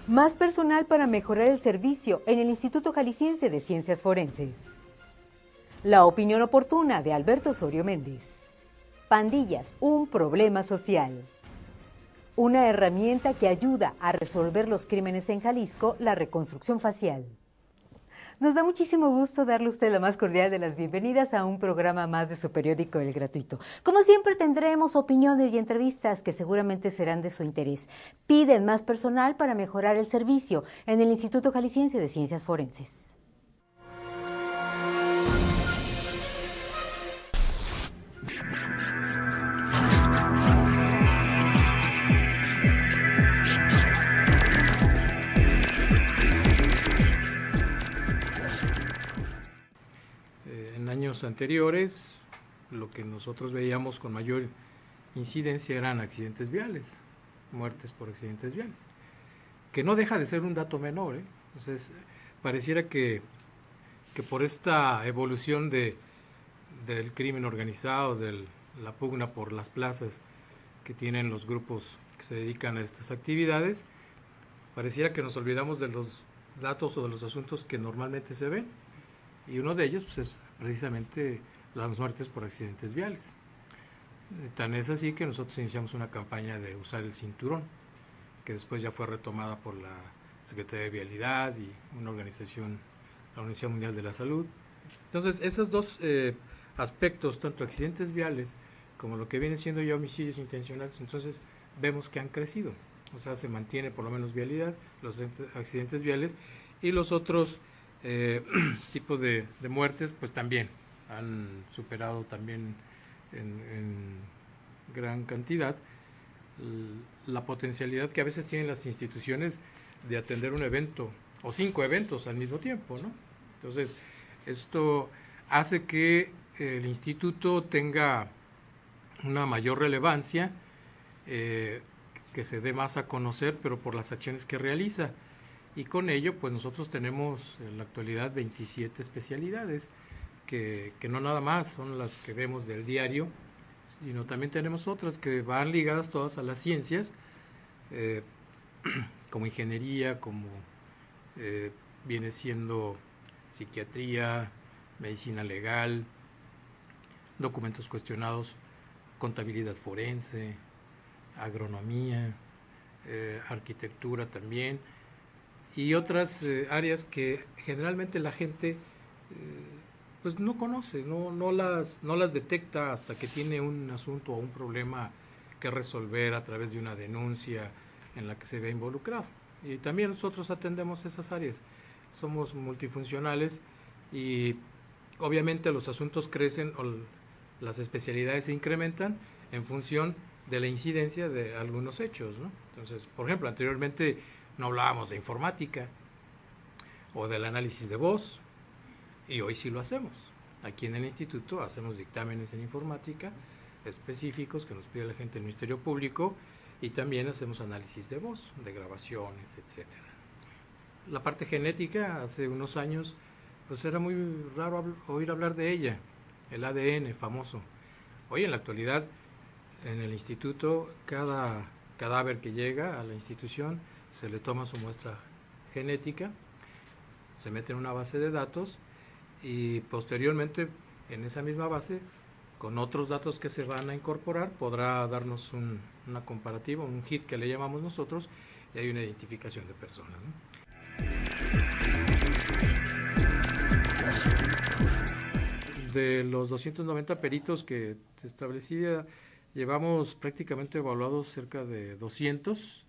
Más personal para mejorar el servicio en el Instituto Jalisciense de Ciencias Forenses. La opinión oportuna de Alberto Osorio Méndez. Pandillas, un problema social. Una herramienta que ayuda a resolver los crímenes en Jalisco, la reconstrucción facial. Nos da muchísimo gusto darle a usted la más cordial de las bienvenidas a un programa más de su periódico El Gratuito. Como siempre tendremos opiniones y entrevistas que seguramente serán de su interés. Piden más personal para mejorar el servicio en el Instituto Jalisciense de Ciencias Forenses. En años anteriores, lo que nosotros veíamos con mayor incidencia eran accidentes viales, muertes por accidentes viales, que no deja de ser un dato menor, ¿eh? Entonces, pareciera que por esta evolución del crimen organizado, de la pugna por las plazas que tienen los grupos que se dedican a estas actividades, pareciera que nos olvidamos de los datos o de los asuntos que normalmente se ven. Y uno de ellos pues, es precisamente las muertes por accidentes viales. Tan es así que nosotros iniciamos una campaña de usar el cinturón, que después ya fue retomada por la Secretaría de Vialidad y una organización, la Organización Mundial de la Salud. Entonces, esos dos aspectos, tanto accidentes viales como lo que viene siendo ya homicidios intencionales, entonces vemos que han crecido. O sea, se mantiene por lo menos vialidad, los accidentes viales y los otros tipos de muertes pues también han superado también en gran cantidad la potencialidad que a veces tienen las instituciones de atender un evento o 5 eventos al mismo tiempo, ¿no? Entonces esto hace que el instituto tenga una mayor relevancia, que se dé más a conocer, pero por las acciones que realiza. Y con ello, pues nosotros tenemos en la actualidad 27 especialidades, que no nada más son las que vemos del diario, sino también tenemos otras que van ligadas todas a las ciencias, como ingeniería, como viene siendo psiquiatría, medicina legal, documentos cuestionados, contabilidad forense, agronomía, arquitectura también, y otras áreas que generalmente la gente pues no conoce, no las detecta hasta que tiene un asunto o un problema que resolver a través de una denuncia en la que se ve involucrado. Y también nosotros atendemos esas áreas, somos multifuncionales y obviamente los asuntos crecen o las especialidades se incrementan en función de la incidencia de algunos hechos, ¿no? Entonces, por ejemplo, anteriormente no hablábamos de informática o del análisis de voz, y hoy sí lo hacemos. Aquí en el instituto hacemos dictámenes en informática específicos que nos pide la gente del Ministerio Público, y también hacemos análisis de voz, de grabaciones, etcétera. La parte genética, hace unos años, pues era muy raro oír hablar de ella, el ADN famoso. Hoy en la actualidad, en el instituto, cada cadáver que llega a la institución se le toma su muestra genética, se mete en una base de datos y posteriormente en esa misma base, con otros datos que se van a incorporar, podrá darnos una comparativa, un hit que le llamamos nosotros, y hay una identificación de personas, ¿no? De los 290 peritos que te establecía, llevamos prácticamente evaluados cerca de 200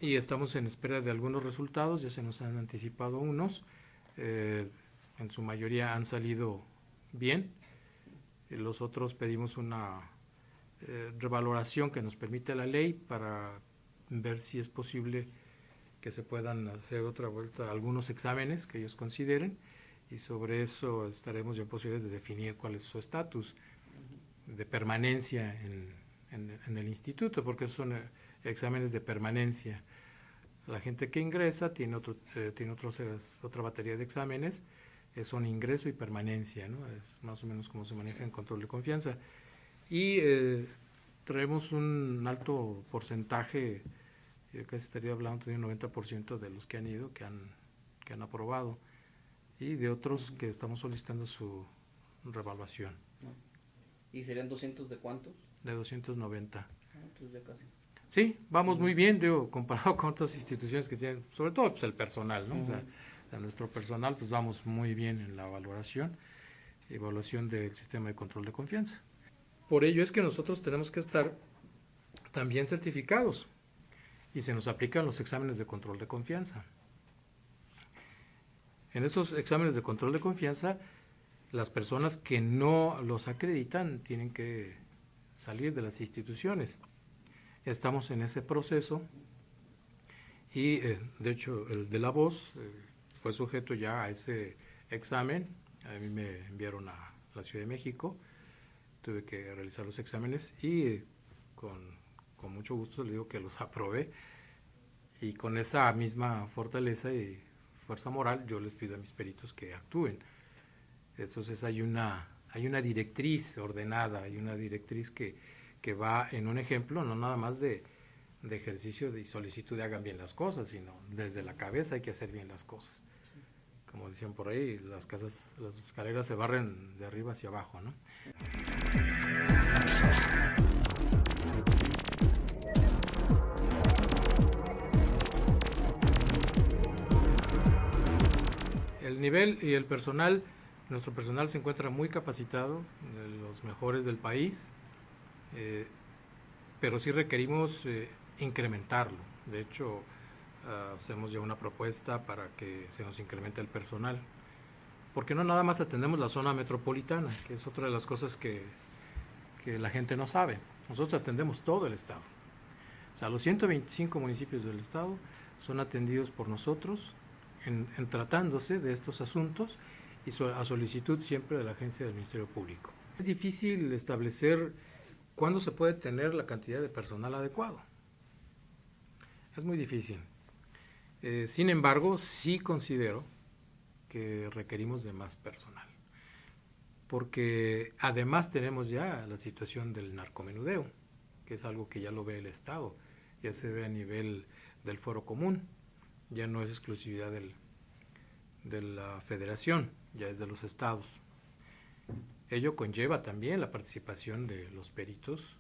y estamos en espera de algunos resultados, ya se nos han anticipado unos, en su mayoría han salido bien, los otros pedimos una revaloración que nos permite la ley para ver si es posible que se puedan hacer otra vuelta algunos exámenes que ellos consideren, y sobre eso estaremos ya en posibilidades de definir cuál es su estatus de permanencia en el instituto, porque son exámenes de permanencia. La gente que ingresa tiene otra batería de exámenes, son ingreso y permanencia, ¿no? Es más o menos como se maneja en control de confianza. Y traemos un alto porcentaje Yo casi estaría hablando de un 90% de los que han ido, que han aprobado, y de otros que estamos solicitando su revaluación. ¿Y serían 200 de cuántos? De 290. Entonces ya casi. Sí, vamos muy bien, digo, comparado con otras instituciones que tienen, sobre todo pues el personal, ¿no? O sea, nuestro personal, pues vamos muy bien en la evaluación del sistema de control de confianza. Por ello es que nosotros tenemos que estar también certificados y se nos aplican los exámenes de control de confianza. En esos exámenes de control de confianza, las personas que no los acreditan tienen que salir de las instituciones. Estamos en ese proceso y de hecho el de La Voz fue sujeto ya a ese examen. A mí me enviaron a la Ciudad de México, tuve que realizar los exámenes y con mucho gusto le digo que los aprobé, y con esa misma fortaleza y fuerza moral yo les pido a mis peritos que actúen. Entonces hay una directriz ordenada, hay una directriz que va en un ejemplo, no nada más de ejercicio y solicitud de hagan bien las cosas, sino desde la cabeza hay que hacer bien las cosas. Como decían por ahí, las escaleras se barren de arriba hacia abajo, ¿no? El nivel y el personal, nuestro personal se encuentra muy capacitado, de los mejores del país, pero sí requerimos incrementarlo. De hecho, hacemos ya una propuesta para que se nos incremente el personal, porque no nada más atendemos la zona metropolitana, que es otra de las cosas que la gente no sabe. Nosotros atendemos todo el estado. O sea, los 125 municipios del estado son atendidos por nosotros en tratándose de estos asuntos y a solicitud siempre de la agencia del Ministerio Público. Es difícil establecer cuándo se puede tener la cantidad de personal adecuado. Es muy difícil. Sin embargo, sí considero que requerimos de más personal, porque además tenemos ya la situación del narcomenudeo, que es algo que ya lo ve el Estado, ya se ve a nivel del Fuero Común, ya no es exclusividad de la Federación, ya es de los estados. Ello conlleva también la participación de los peritos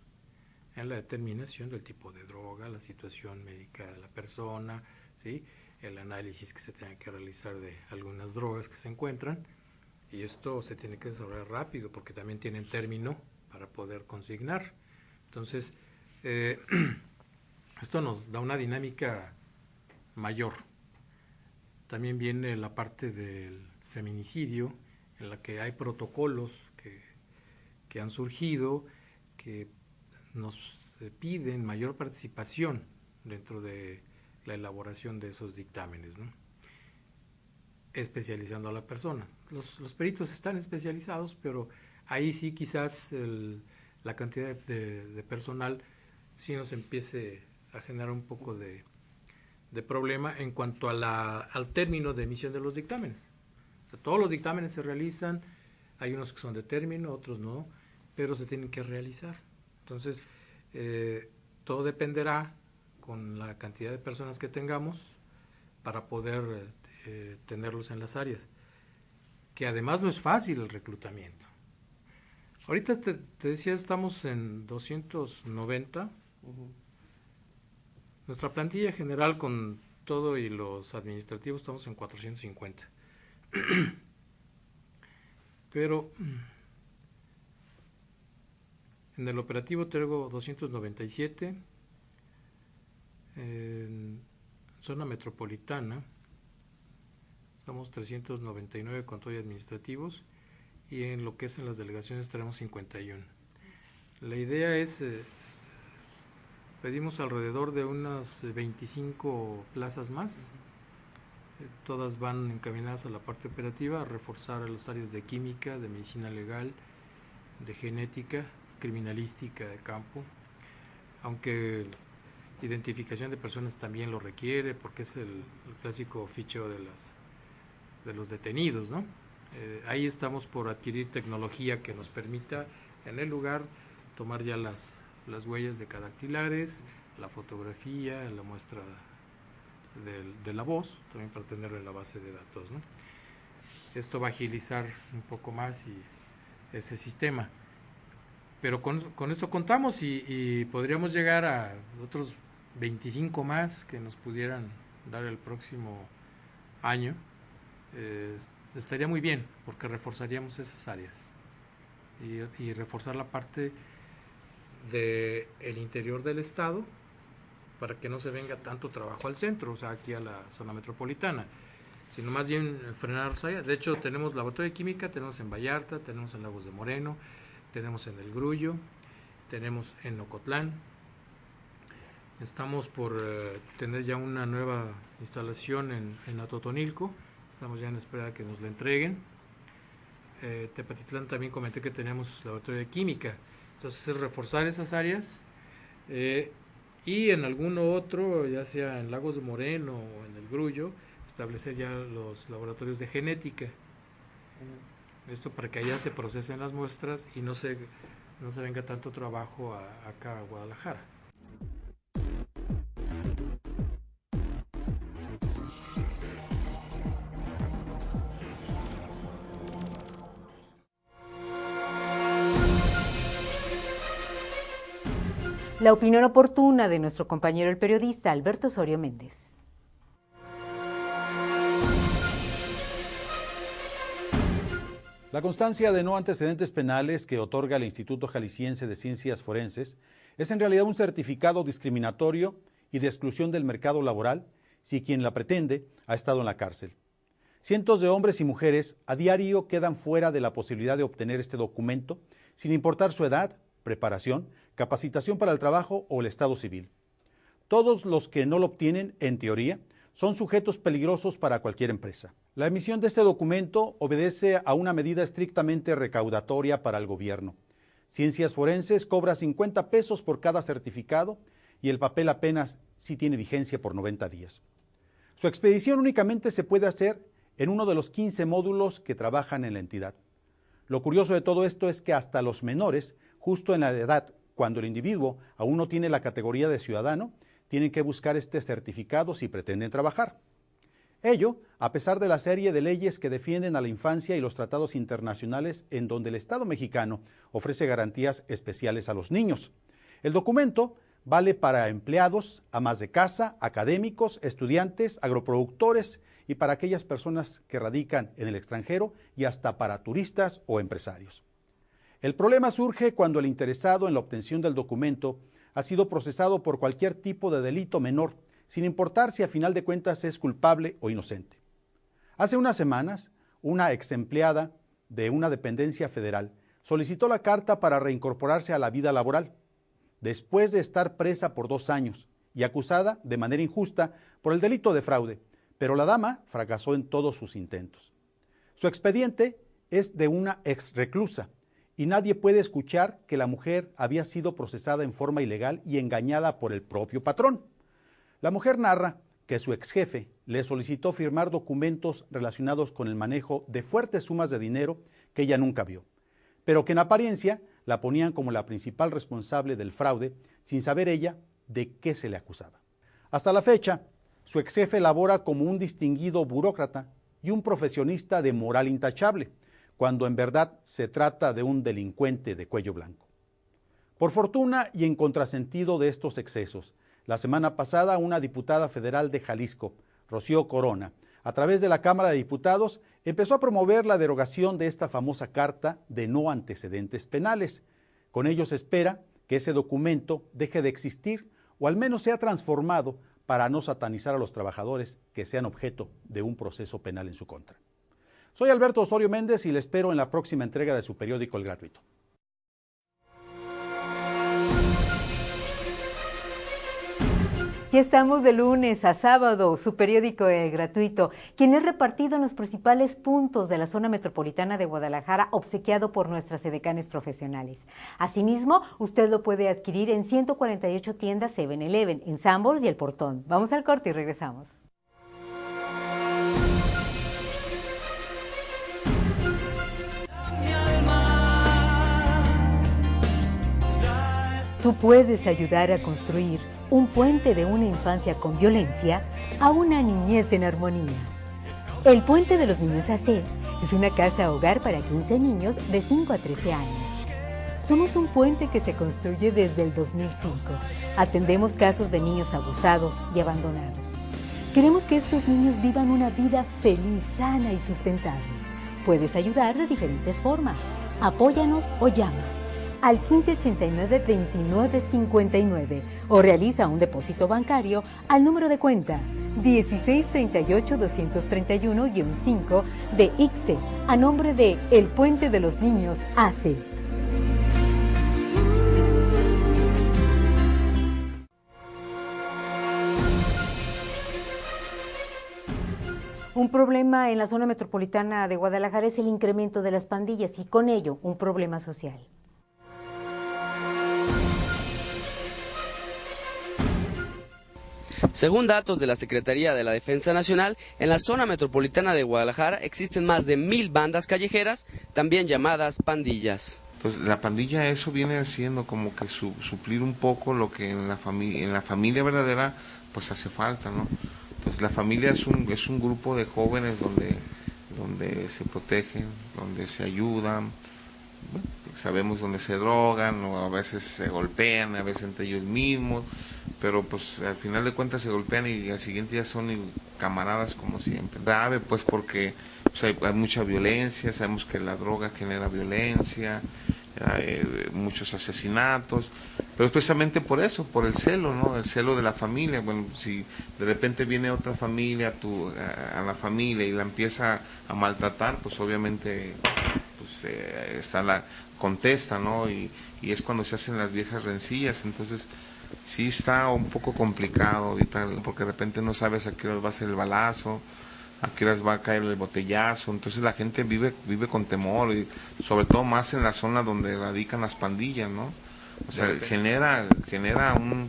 en la determinación del tipo de droga, la situación médica de la persona, ¿sí?, el análisis que se tenga que realizar de algunas drogas que se encuentran, y esto se tiene que desarrollar rápido porque también tienen término para poder consignar. Entonces, esto nos da una dinámica mayor. También viene la parte del feminicidio, en la que hay protocolos que han surgido, que nos piden mayor participación dentro de la elaboración de esos dictámenes, ¿no?, especializando a la persona. Los peritos están especializados, pero ahí sí quizás la cantidad de personal sí nos empiece a generar un poco de problema en cuanto al término de emisión de los dictámenes. O sea, todos los dictámenes se realizan, hay unos que son de término, otros no, pero se tienen que realizar. Entonces, todo dependerá con la cantidad de personas que tengamos para poder tenerlos en las áreas, que además no es fácil el reclutamiento. Ahorita te decía, estamos en 290. Nuestra plantilla general con todo y los administrativos estamos en 450. Pero en el operativo tengo 297, en zona metropolitana estamos 399 con todo y administrativos, y en lo que es en las delegaciones tenemos 51. La idea es, pedimos alrededor de unas 25 plazas más, todas van encaminadas a la parte operativa, a reforzar las áreas de química, de medicina legal, de genética, criminalística de campo, aunque identificación de personas también lo requiere, porque es el clásico ficheo de los detenidos, ¿no? Ahí estamos por adquirir tecnología que nos permita en el lugar tomar ya las huellas decadactilares, la fotografía, la muestra de la voz, también para tenerlo en la base de datos, ¿no? Esto va a agilizar un poco más ese sistema. Pero con esto contamos y podríamos llegar a otros 25 más que nos pudieran dar el próximo año. Estaría muy bien, porque reforzaríamos esas áreas y reforzar la parte del interior del estado para que no se venga tanto trabajo al centro, o sea, aquí a la zona metropolitana, sino más bien frenar las áreas. De hecho, tenemos laboratorio de química, tenemos en Vallarta, tenemos en Lagos de Moreno, tenemos en El Grullo, tenemos en Ocotlán. Estamos por tener ya una nueva instalación en Atotonilco, estamos ya en espera de que nos la entreguen. Tepatitlán también comenté que tenemos laboratorio de química, entonces es reforzar esas áreas y en alguno otro, ya sea en Lagos de Moreno o en El Grullo, establecer ya los laboratorios de genética. Esto para que allá se procesen las muestras y no se venga tanto trabajo acá a Guadalajara. La opinión oportuna de nuestro compañero el periodista Alberto Osorio Méndez. La constancia de no antecedentes penales que otorga el Instituto Jalisciense de Ciencias Forenses es en realidad un certificado discriminatorio y de exclusión del mercado laboral si quien la pretende ha estado en la cárcel. Cientos de hombres y mujeres a diario quedan fuera de la posibilidad de obtener este documento sin importar su edad, preparación, capacitación para el trabajo o el estado civil. Todos los que no lo obtienen, en teoría, son sujetos peligrosos para cualquier empresa. La emisión de este documento obedece a una medida estrictamente recaudatoria para el gobierno. Ciencias Forenses cobra 50 pesos por cada certificado y el papel apenas sí tiene vigencia por 90 días. Su expedición únicamente se puede hacer en uno de los 15 módulos que trabajan en la entidad. Lo curioso de todo esto es que hasta los menores, justo en la edad cuando el individuo aún no tiene la categoría de ciudadano, tienen que buscar este certificado si pretenden trabajar. Ello, a pesar de la serie de leyes que defienden a la infancia y los tratados internacionales en donde el Estado mexicano ofrece garantías especiales a los niños. El documento vale para empleados, amas de casa, académicos, estudiantes, agroproductores y para aquellas personas que radican en el extranjero y hasta para turistas o empresarios. El problema surge cuando el interesado en la obtención del documento ha sido procesado por cualquier tipo de delito menor, sin importar si a final de cuentas es culpable o inocente. Hace unas semanas, una ex empleada de una dependencia federal solicitó la carta para reincorporarse a la vida laboral, después de estar presa por 2 años y acusada de manera injusta por el delito de fraude, pero la dama fracasó en todos sus intentos. Su expediente es de una ex reclusa, y nadie puede escuchar que la mujer había sido procesada en forma ilegal y engañada por el propio patrón. La mujer narra que su ex jefe le solicitó firmar documentos relacionados con el manejo de fuertes sumas de dinero que ella nunca vio, pero que en apariencia la ponían como la principal responsable del fraude, sin saber ella de qué se le acusaba. Hasta la fecha, su ex jefe labora como un distinguido burócrata y un profesionista de moral intachable, cuando en verdad se trata de un delincuente de cuello blanco. Por fortuna y en contrasentido de estos excesos, la semana pasada una diputada federal de Jalisco, Rocío Corona, a través de la Cámara de Diputados, empezó a promover la derogación de esta famosa carta de no antecedentes penales. Con ello se espera que ese documento deje de existir o al menos sea transformado para no satanizar a los trabajadores que sean objeto de un proceso penal en su contra. Soy Alberto Osorio Méndez y le espero en la próxima entrega de su periódico El Gratuito. Ya estamos de lunes a sábado, su periódico El Gratuito, quien es repartido en los principales puntos de la zona metropolitana de Guadalajara, obsequiado por nuestras edecanes profesionales. Asimismo, usted lo puede adquirir en 148 tiendas 7-Eleven, en Sanborns y El Portón. Vamos al corte y regresamos. Tú puedes ayudar a construir un puente de una infancia con violencia a una niñez en armonía. El Puente de los Niños AC es una casa hogar para 15 niños de 5 a 13 años. Somos un puente que se construye desde el 2005. Atendemos casos de niños abusados y abandonados. Queremos que estos niños vivan una vida feliz, sana y sustentable. Puedes ayudar de diferentes formas. Apóyanos o llama al 1589-2959 o realiza un depósito bancario al número de cuenta 1638-231-5 de ICSE a nombre de El Puente de los Niños AC. Un problema en la zona metropolitana de Guadalajara es el incremento de las pandillas y con ello un problema social. Según datos de la Secretaría de la Defensa Nacional, en la zona metropolitana de Guadalajara existen más de 1000 bandas callejeras, también llamadas pandillas. Pues la pandilla, eso viene siendo como que suplir un poco lo que en la familia verdadera pues hace falta, ¿no? Entonces la familia es un grupo de jóvenes donde se protegen, donde se ayudan, bueno, sabemos dónde se drogan, o a veces se golpean, a veces entre ellos mismos, pero pues al final de cuentas se golpean y al siguiente día son camaradas como siempre. Grave pues porque pues, hay mucha violencia, sabemos que la droga genera violencia, muchos asesinatos, pero es precisamente por eso, por el celo, ¿no? El celo de la familia. Bueno, si de repente viene otra familia a la familia y la empieza a maltratar, pues obviamente pues, está la contesta, ¿no? Y es cuando se hacen las viejas rencillas. Entonces sí está un poco complicado ahorita, porque de repente no sabes a qué hora va a ser el balazo, a qué horas va a caer el botellazo. Entonces la gente vive con temor, y sobre todo más en la zona donde radican las pandillas, ¿no? O sea, genera un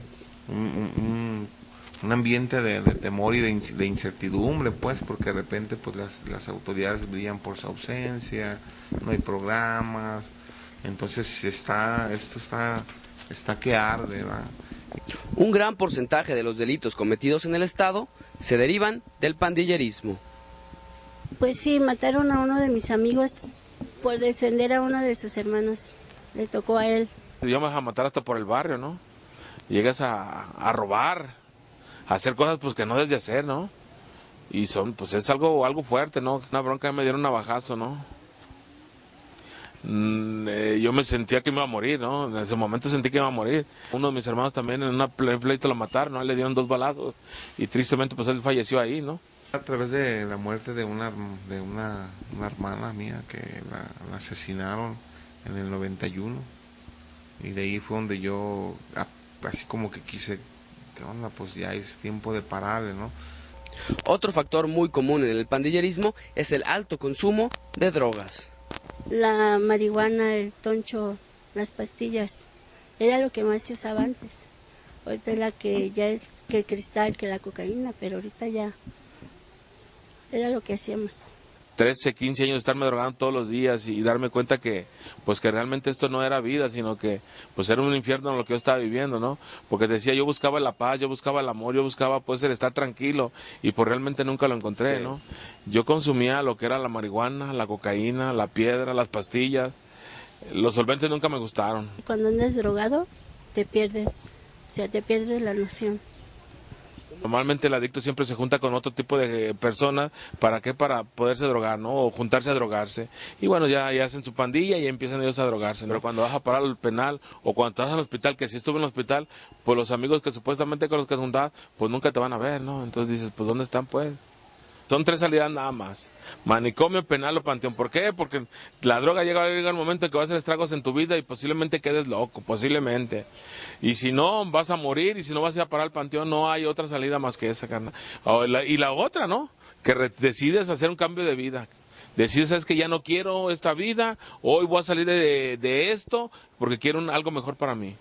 ambiente de temor y de incertidumbre, pues, porque de repente pues las autoridades brillan por su ausencia, no hay programas. Entonces esto está que arde, ¿verdad? Un gran porcentaje de los delitos cometidos en el estado se derivan del pandillerismo. Pues sí, mataron a uno de mis amigos por defender a uno de sus hermanos. Le tocó a él. Yo me vas a matar hasta por el barrio, ¿no? Llegas a robar, a hacer cosas pues que no debes de hacer, ¿no? Y pues es algo fuerte, ¿no? Una bronca me dieron un navajazo, ¿no? Yo me sentía que me iba a morir, ¿no? En ese momento sentí que iba a morir. Uno de mis hermanos también en un pleito lo mataron, ¿no? Le dieron 2 balazos y tristemente pues él falleció ahí, ¿no? A través de la muerte de una hermana mía que la asesinaron en el 91, y de ahí fue donde yo así como que quise, ¿qué onda? Pues ya es tiempo de pararle, ¿no? Otro factor muy común en el pandillerismo es el alto consumo de drogas. La marihuana, el toncho, las pastillas, era lo que más se usaba antes. Ahorita es la que ya es que el cristal, que la cocaína, pero ahorita ya era lo que hacíamos. 13, 15 años de estarme drogando todos los días y darme cuenta que pues que realmente esto no era vida, sino que pues era un infierno lo que yo estaba viviendo, ¿no? Porque decía, yo buscaba la paz, yo buscaba el amor, yo buscaba pues el estar tranquilo, y pues realmente nunca lo encontré, ¿no? Yo consumía lo que era la marihuana, la cocaína, la piedra, las pastillas. Los solventes nunca me gustaron. Cuando andas drogado te pierdes, o sea, te pierdes la noción. Normalmente el adicto siempre se junta con otro tipo de personas. ¿Para qué? Para poderse drogar, ¿no? O juntarse a drogarse. Y bueno, ya hacen su pandilla y empiezan ellos a drogarse, ¿no? Pero cuando vas a parar al penal o cuando estás al hospital, que si estuve en el hospital, pues los amigos que supuestamente con los que juntabas, pues nunca te van a ver, ¿no? Entonces dices, pues ¿dónde están, pues? Son 3 salidas nada más: manicomio, penal o panteón. ¿Por qué? Porque la droga llega el momento en que va a hacer estragos en tu vida y posiblemente quedes loco, posiblemente. Y si no, vas a morir, y si no vas a ir a parar al panteón, no hay otra salida más que esa, carnal. Y la otra, ¿no? Que decides hacer un cambio de vida. Decides, ¿sabes que ya no quiero esta vida? Hoy voy a salir de esto porque quiero algo mejor para mí.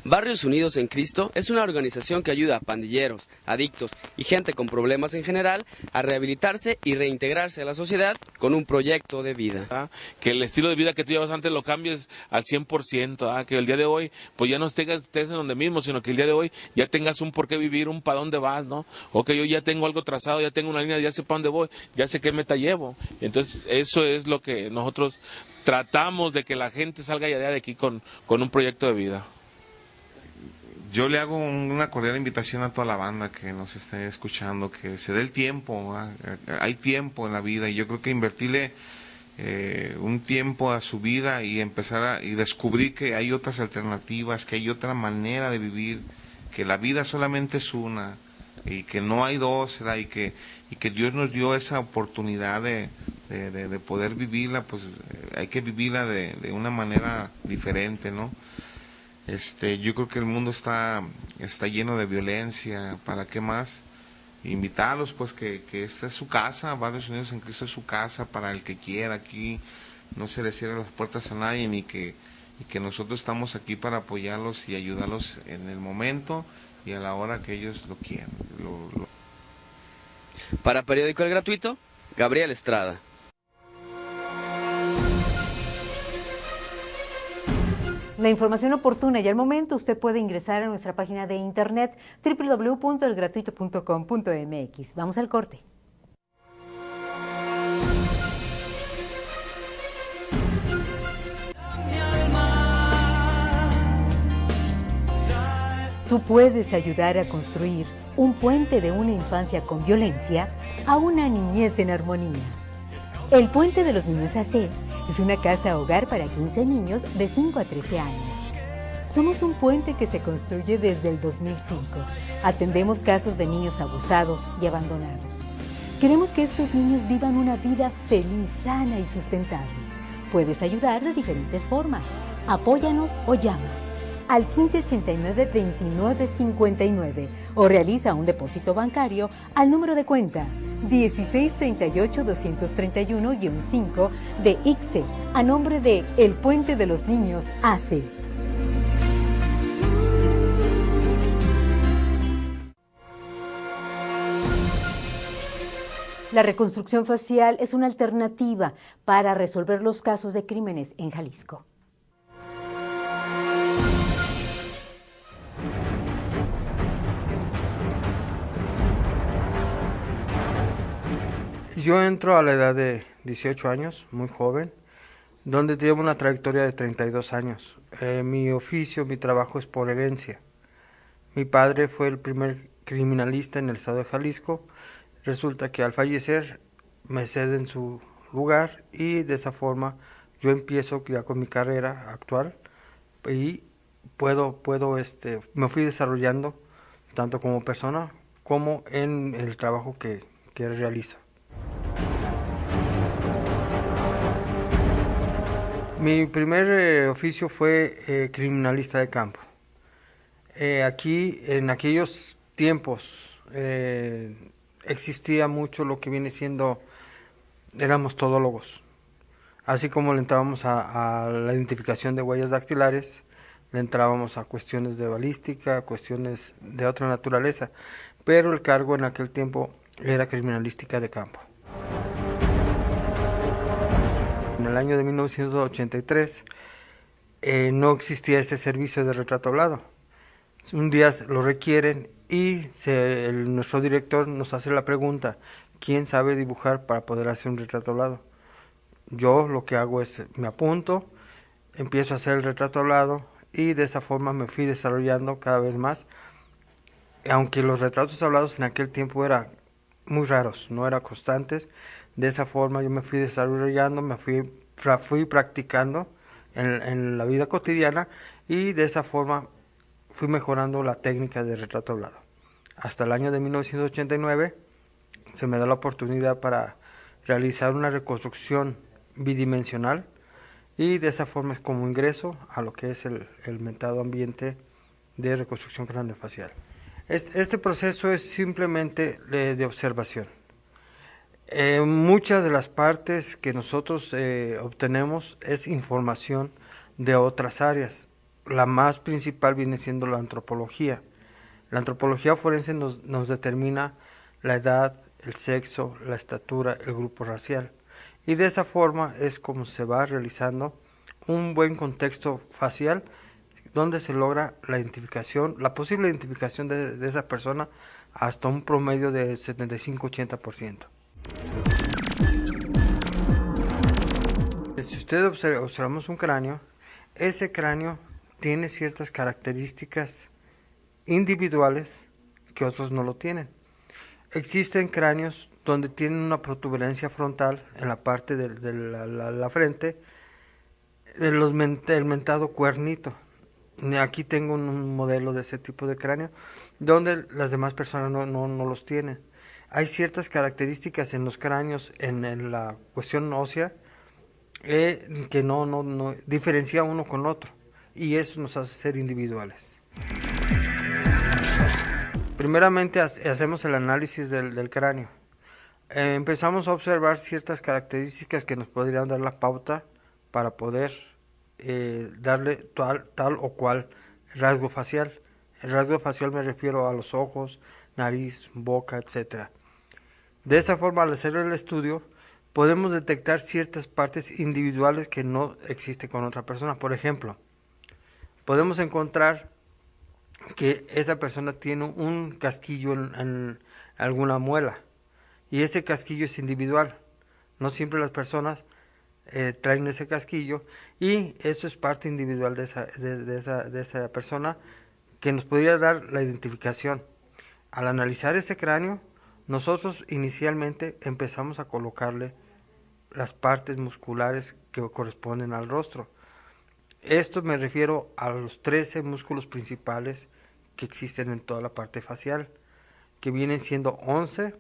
Barrios Unidos en Cristo es una organización que ayuda a pandilleros, adictos y gente con problemas en general a rehabilitarse y reintegrarse a la sociedad con un proyecto de vida. Que el estilo de vida que tú llevas antes lo cambies al 100%, que el día de hoy pues ya no estés en donde mismo, sino que el día de hoy ya tengas un por qué vivir, un para dónde vas, ¿no? O que yo ya tengo algo trazado, ya tengo una línea, ya sé para dónde voy, ya sé qué meta llevo. Entonces eso es lo que nosotros tratamos de que la gente salga ya de aquí con un proyecto de vida. Yo le hago una cordial invitación a toda la banda que nos esté escuchando, que se dé el tiempo, hay tiempo en la vida y yo creo que invertirle un tiempo a su vida y empezar y descubrir que hay otras alternativas, que hay otra manera de vivir, que la vida solamente es una y que no hay dos, ¿verdad? Y que Dios nos dio esa oportunidad de poder vivirla, pues hay que vivirla de una manera diferente, ¿no? Yo creo que el mundo está lleno de violencia, ¿para qué más? Invitarlos pues que esta es su casa, Barrios Unidos en Cristo es su casa para el que quiera, aquí no se le cierran las puertas a nadie y que nosotros estamos aquí para apoyarlos y ayudarlos en el momento y a la hora que ellos lo quieran. Para Periódico El Gratuito, Gabriel Estrada. La información oportuna y al momento usted puede ingresar a nuestra página de internet www.elgratuito.com.mx. Vamos al corte. Tú puedes ayudar a construir un puente de una infancia con violencia a una niñez en armonía. El Puente de los Niños AC es una casa hogar para 15 niños de 5 a 13 años. Somos un puente que se construye desde el 2005. Atendemos casos de niños abusados y abandonados. Queremos que estos niños vivan una vida feliz, sana y sustentable. Puedes ayudar de diferentes formas. Apóyanos o llama al 1589-2959 o realiza un depósito bancario al número de cuenta 1638-231-5 de ICSE a nombre de El Puente de los Niños AC. La reconstrucción facial es una alternativa para resolver los casos de crímenes en Jalisco. Yo entro a la edad de 18 años, muy joven, donde llevo una trayectoria de 32 años. Mi oficio, mi trabajo es por herencia. Mi padre fue el primer criminalista en el estado de Jalisco. Resulta que al fallecer me ceden su lugar y de esa forma yo empiezo ya con mi carrera actual y me fui desarrollando tanto como persona como en el trabajo que realizo. Mi primer oficio fue criminalista de campo. Aquí, en aquellos tiempos, existía mucho lo que viene siendo, éramos todólogos. Así como le entrábamos a la identificación de huellas dactilares, le entrábamos a cuestiones de balística, cuestiones de otra naturaleza, pero el cargo en aquel tiempo era criminalística de campo. En el año de 1983 no existía ese servicio de retrato hablado. Un día lo requieren y nuestro director nos hace la pregunta, ¿quién sabe dibujar para poder hacer un retrato hablado? Yo lo que hago es, me apunto, empiezo a hacer el retrato hablado y de esa forma me fui desarrollando cada vez más. Aunque los retratos hablados en aquel tiempo eran muy raros, no eran constantes, de esa forma yo me fui desarrollando, me fui practicando en la vida cotidiana y de esa forma fui mejorando la técnica de retrato hablado. Hasta el año de 1989 se me da la oportunidad para realizar una reconstrucción bidimensional y de esa forma es como ingreso a lo que es el mentado ambiente de reconstrucción craneofacial. Este proceso es simplemente de observación. Muchas de las partes que nosotros obtenemos es información de otras áreas. la más principal viene siendo la antropología. La antropología forense nos determina la edad, el sexo, la estatura, el grupo racial. Y de esa forma es como se va realizando un buen contexto facial donde se logra la identificación, la posible identificación de esa persona hasta un promedio de 75-80%. Si ustedes observamos un cráneo, ese cráneo tiene ciertas características individuales que otros no lo tienen. Existen cráneos donde tienen una protuberancia frontal en la parte de la frente, el mentado cuernito. Aquí tengo un modelo de ese tipo de cráneo, donde las demás personas no los tienen. Hay ciertas características en los cráneos, en la cuestión ósea, que no diferencia uno con otro, y eso nos hace ser individuales. Primeramente hacemos el análisis del cráneo. Empezamos a observar ciertas características que nos podrían dar la pauta para poder darle tal o cual rasgo facial. El rasgo facial me refiero a los ojos, nariz, boca, etc. De esa forma, al hacer el estudio, podemos detectar ciertas partes individuales que no existen con otra persona. Por ejemplo, podemos encontrar que esa persona tiene un casquillo en alguna muela, y ese casquillo es individual. No siempre las personas traen ese casquillo, y eso es parte individual de esa persona, que nos podría dar la identificación. Al analizar ese cráneo, nosotros inicialmente empezamos a colocarle las partes musculares que corresponden al rostro. Esto me refiero a los 13 músculos principales que existen en toda la parte facial, que vienen siendo 11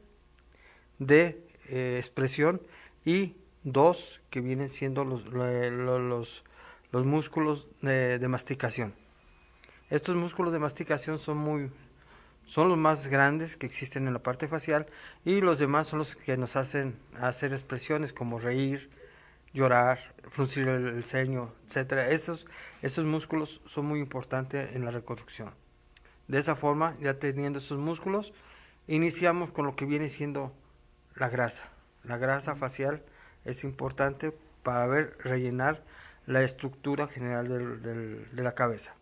de expresión y 2 que vienen siendo los músculos de masticación. Estos músculos de masticación son los más grandes que existen en la parte facial, y los demás son los que nos hacen hacer expresiones como reír, llorar, fruncir el ceño, etc. Esos músculos son muy importantes en la reconstrucción. De esa forma, ya teniendo esos músculos, iniciamos con lo que viene siendo la grasa. La grasa facial es importante para rellenar la estructura general de la cabeza.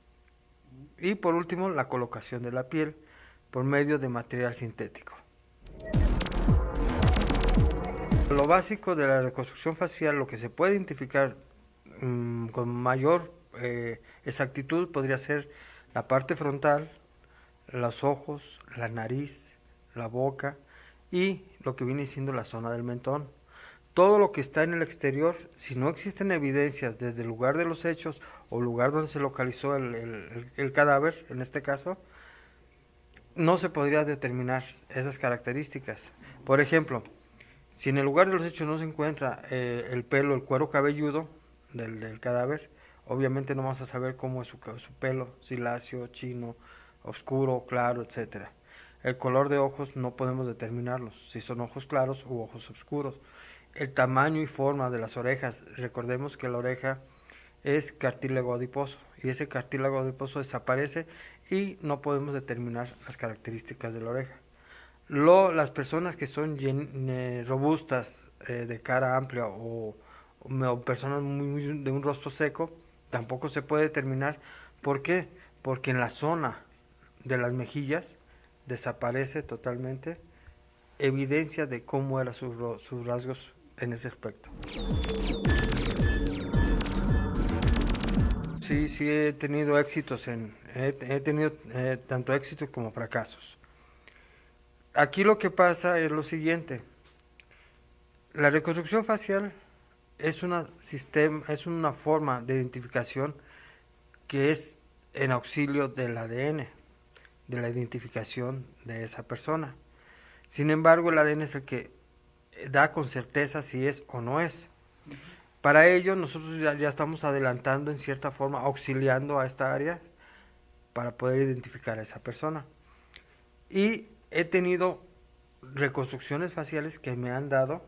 Y por último, la colocación de la piel por medio de material sintético. Lo básico de la reconstrucción facial, lo que se puede identificar con mayor exactitud, podría ser la parte frontal, los ojos, la nariz, la boca y lo que viene siendo la zona del mentón. Todo lo que está en el exterior, si no existen evidencias desde el lugar de los hechos o lugar donde se localizó el cadáver, en este caso, no se podría determinar esas características. Por ejemplo, si en el lugar de los hechos no se encuentra el pelo, el cuero cabelludo del cadáver, obviamente no vamos a saber cómo es su pelo, si lacio, chino, oscuro, claro, etc. El color de ojos no podemos determinarlos, si son ojos claros u ojos oscuros. El tamaño y forma de las orejas, recordemos que la oreja es cartílago adiposo, y ese cartílago adiposo desaparece y no podemos determinar las características de la oreja. Las personas que son robustas, de cara amplia, o personas de un rostro seco, tampoco se puede determinar. ¿Por qué? Porque en la zona de las mejillas desaparece totalmente evidencia de cómo eran sus rasgos en ese aspecto. Sí he tenido éxitos, he tenido tanto éxitos como fracasos. Aquí lo que pasa es lo siguiente: la reconstrucción facial es una forma de identificación que es en auxilio del ADN, de la identificación de esa persona. Sin embargo, el ADN es el que da con certeza si es o no es. Para ello, nosotros ya estamos adelantando en cierta forma, auxiliando a esta área para poder identificar a esa persona. Y he tenido reconstrucciones faciales que me han dado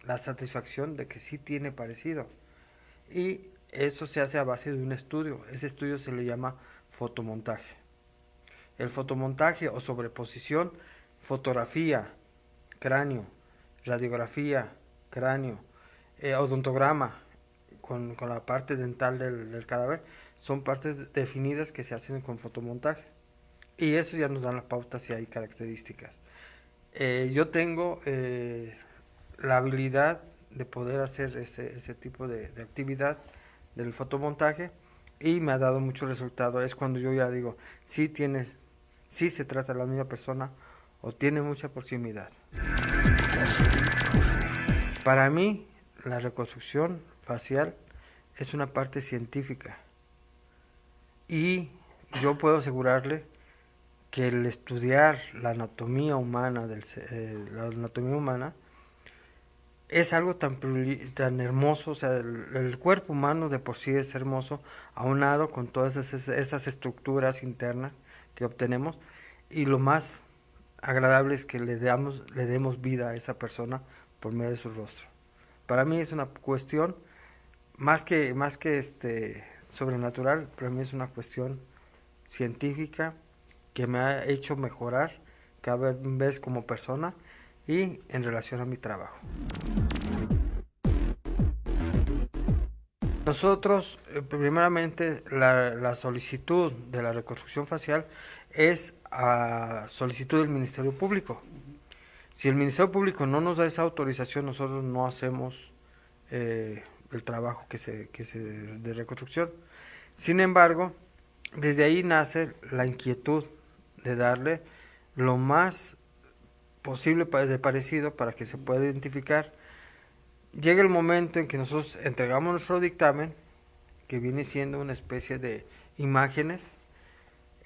la satisfacción de que sí tiene parecido. Y eso se hace a base de un estudio. Ese estudio se le llama fotomontaje. El fotomontaje o sobreposición, fotografía, cráneo, radiografía, cráneo, odontograma con la parte dental del cadáver, son partes definidas que se hacen con fotomontaje. Y eso ya nos da la pauta si hay características. Yo tengo la habilidad de poder hacer ese tipo de actividad del fotomontaje y me ha dado mucho resultado. Es cuando yo ya digo, sí se trata de la misma persona o tiene mucha proximidad. Para mí, la reconstrucción facial es una parte científica y yo puedo asegurarle que el estudiar la anatomía humana, es algo tan hermoso. O sea, el cuerpo humano de por sí es hermoso, aunado con todas esas estructuras internas que obtenemos, y lo más agradable es que le demos vida a esa persona por medio de su rostro. Para mí es una cuestión más que sobrenatural, para mí es una cuestión científica que me ha hecho mejorar cada vez como persona y en relación a mi trabajo. Nosotros, primeramente, la solicitud de la reconstrucción facial es a solicitud del Ministerio Público. Si el Ministerio Público no nos da esa autorización, nosotros no hacemos el trabajo de reconstrucción. Sin embargo, desde ahí nace la inquietud de darle lo más posible de parecido para que se pueda identificar. Llega el momento en que nosotros entregamos nuestro dictamen, que viene siendo una especie de imágenes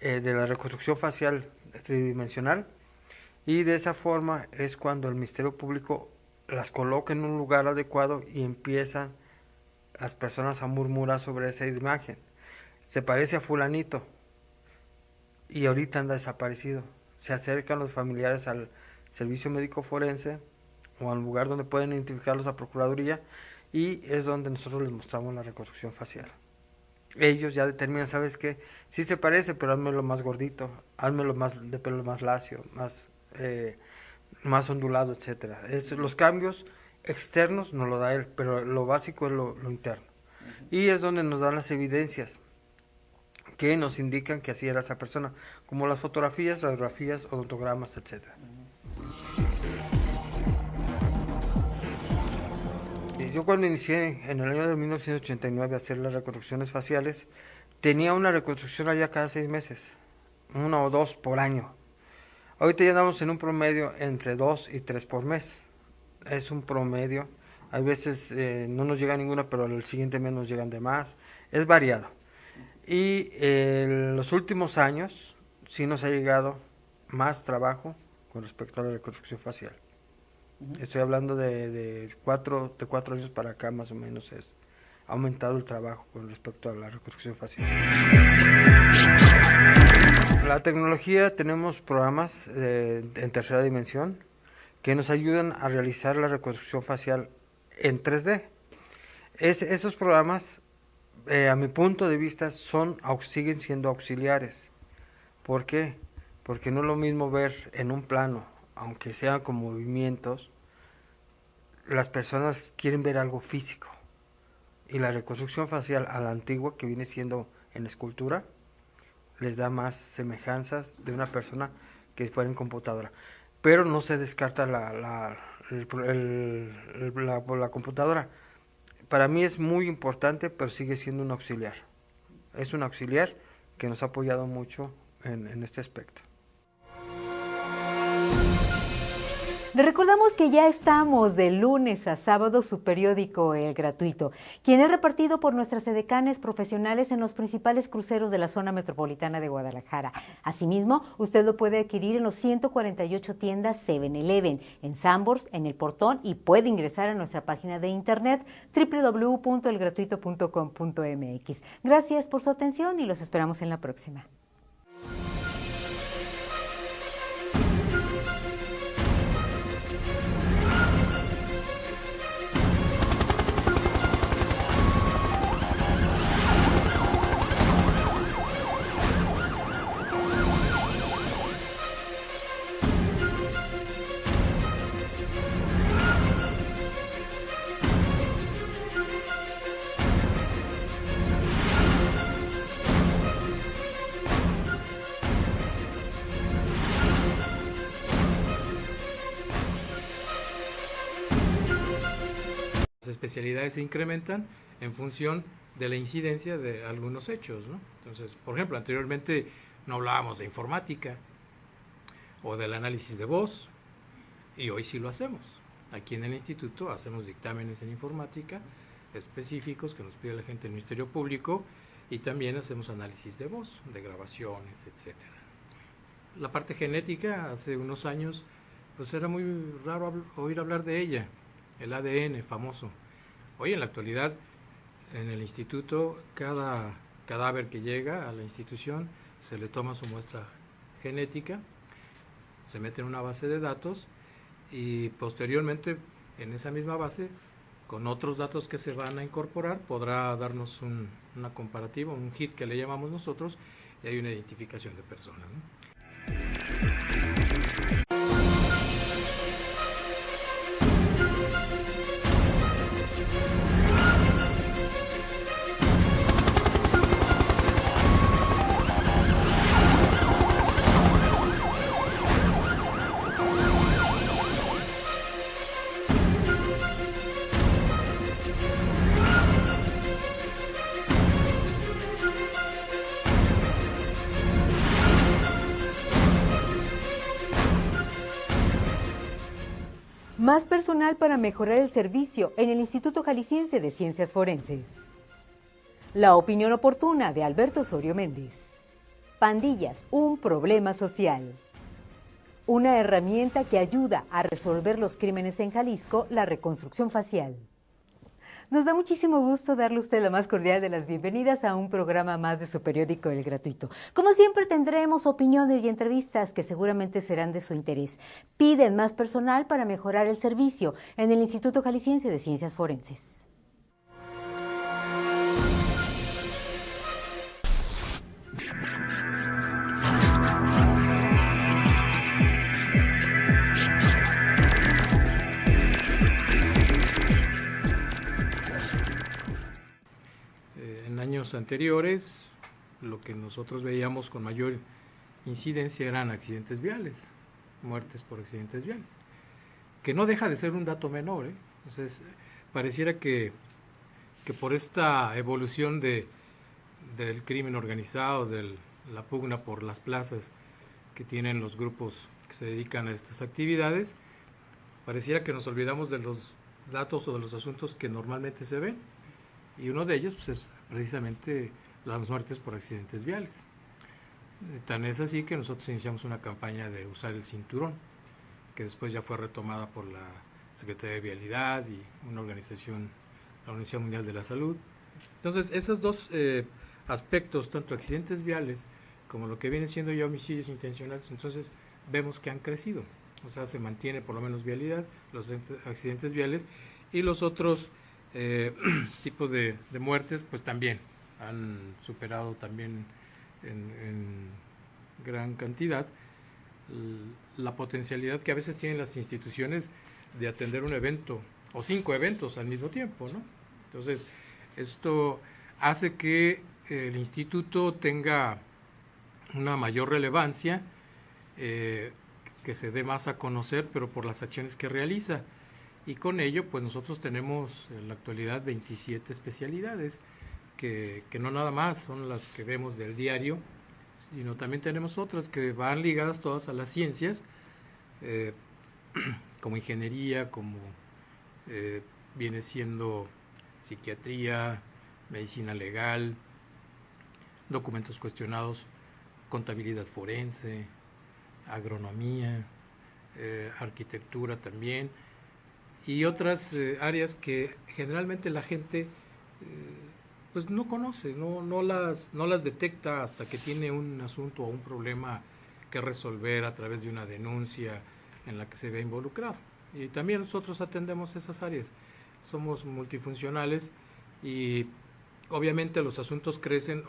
de la reconstrucción facial tridimensional, y de esa forma es cuando el Ministerio Público las coloca en un lugar adecuado y empiezan las personas a murmurar sobre esa imagen. Se parece a fulanito y ahorita anda desaparecido. Se acercan los familiares al servicio médico forense o al lugar donde pueden identificarlos a Procuraduría, y es donde nosotros les mostramos la reconstrucción facial. Ellos ya determinan, ¿sabes qué? Sí se parece, pero házmelo más gordito, házmelo de pelo más lacio, más ondulado, etcétera. Los cambios externos nos lo da él, pero lo básico es lo interno. Y es donde nos dan las evidencias que nos indican que así era esa persona, como las fotografías, radiografías, odontogramas, etcétera. Yo cuando inicié en el año de 1989 a hacer las reconstrucciones faciales, tenía una reconstrucción allá cada 6 meses, 1 o 2 por año. Ahorita ya andamos en un promedio entre 2 y 3 por mes. Es un promedio. Hay veces no nos llega ninguna, pero el siguiente mes nos llegan de más. Es variado. Y en los últimos años sí nos ha llegado más trabajo con respecto a la reconstrucción facial. Estoy hablando de 4 años para acá, más o menos, ha aumentado el trabajo con respecto a la reconstrucción facial. La tecnología, tenemos programas en tercera dimensión que nos ayudan a realizar la reconstrucción facial en 3D. Esos programas, a mi punto de vista, siguen siendo auxiliares. ¿Por qué? Porque no es lo mismo ver en un plano, aunque sean con movimientos, las personas quieren ver algo físico. Y la reconstrucción facial a la antigua, que viene siendo en escultura, les da más semejanzas de una persona que fuera en computadora. Pero no se descarta la computadora. Para mí es muy importante, pero sigue siendo un auxiliar. Es un auxiliar que nos ha apoyado mucho en este aspecto. Les recordamos que ya estamos de lunes a sábado su periódico El Gratuito, quien es repartido por nuestras edecanes profesionales en los principales cruceros de la zona metropolitana de Guadalajara. Asimismo, usted lo puede adquirir en los 148 tiendas 7-Eleven, en Sanborns, en El Portón, y puede ingresar a nuestra página de internet www.elgratuito.com.mx. Gracias por su atención y los esperamos en la próxima. especialidades se incrementan en función de la incidencia de algunos hechos, ¿no? Entonces, por ejemplo, anteriormente no hablábamos de informática o del análisis de voz, y hoy sí lo hacemos. Aquí en el instituto hacemos dictámenes en informática específicos que nos pide la gente del Ministerio Público, y también hacemos análisis de voz, de grabaciones, etcétera. La parte genética, hace unos años, pues era muy raro oír hablar de ella, el ADN famoso. Hoy en la actualidad, en el instituto, cada cadáver que llega a la institución se le toma su muestra genética, se mete en una base de datos y posteriormente en esa misma base, con otros datos que se van a incorporar, podrá darnos una comparativa, un hit que le llamamos nosotros, y hay una identificación de persona, ¿no? Más personal para mejorar el servicio en el Instituto Jalisciense de Ciencias Forenses. La opinión oportuna de Alberto Osorio Méndez. Pandillas, un problema social. Una herramienta que ayuda a resolver los crímenes en Jalisco, la reconstrucción facial. Nos da muchísimo gusto darle a usted la más cordial de las bienvenidas a un programa más de su periódico El Gratuito. Como siempre tendremos opiniones y entrevistas que seguramente serán de su interés. Piden más personal para mejorar el servicio en el Instituto Jalisciense de Ciencias Forenses. Años anteriores, lo que nosotros veíamos con mayor incidencia eran accidentes viales, muertes por accidentes viales, que no deja de ser un dato menor, ¿eh? Entonces, pareciera que por esta evolución del crimen organizado, de la pugna por las plazas que tienen los grupos que se dedican a estas actividades, pareciera que nos olvidamos de los datos o de los asuntos que normalmente se ven, y uno de ellos pues, es precisamente las muertes por accidentes viales. Tan es así que nosotros iniciamos una campaña de usar el cinturón, que después ya fue retomada por la Secretaría de Vialidad y una organización, la Organización Mundial de la Salud. Entonces, esos dos aspectos, tanto accidentes viales como lo que viene siendo ya homicidios intencionales, entonces vemos que han crecido. O sea, se mantiene por lo menos vialidad, los accidentes viales, y los otros tipos de muertes pues también han superado también en gran cantidad la potencialidad que a veces tienen las instituciones de atender un evento o 5 eventos al mismo tiempo, ¿no? Entonces esto hace que el instituto tenga una mayor relevancia, que se dé más a conocer, pero por las acciones que realiza. Y con ello, pues nosotros tenemos en la actualidad 27 especialidades, que no nada más son las que vemos del diario, sino también tenemos otras que van ligadas todas a las ciencias, como ingeniería, como viene siendo psiquiatría, medicina legal, documentos cuestionados, contabilidad forense, agronomía, arquitectura también, y otras áreas que generalmente la gente pues no conoce, no las detecta hasta que tiene un asunto o un problema que resolver a través de una denuncia en la que se ve involucrado. Y también nosotros atendemos esas áreas, somos multifuncionales y obviamente los asuntos crecen